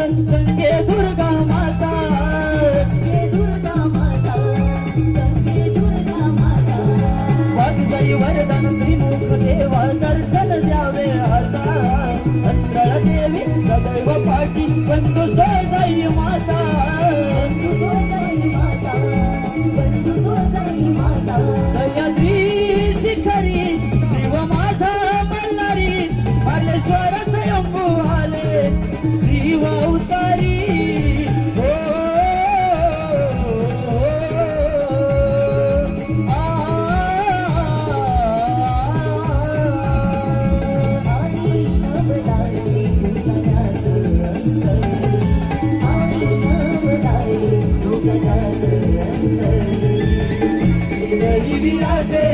गंगे दुर्गा माता, गंगे दुर्गा माता, गंगे दुर्गा माता. वाग्दई वरदान त्रिमुख देवा दर्शन द्यावे आता. अंतराळ देवी सदैव पाठी बंधू सोजाई माता, बंधू सोजाई माता, बंधू सोजाई माता. सह्याद्री शिखरी शिव माझा मल्हारी, मार्लेश्वर स्वयंभू आले शिव अवतारी. हो, आई नवलारे दुर्गानाथ अंतर, आई नवलारे दुर्गानाथ अंतर. हृदयी विराजे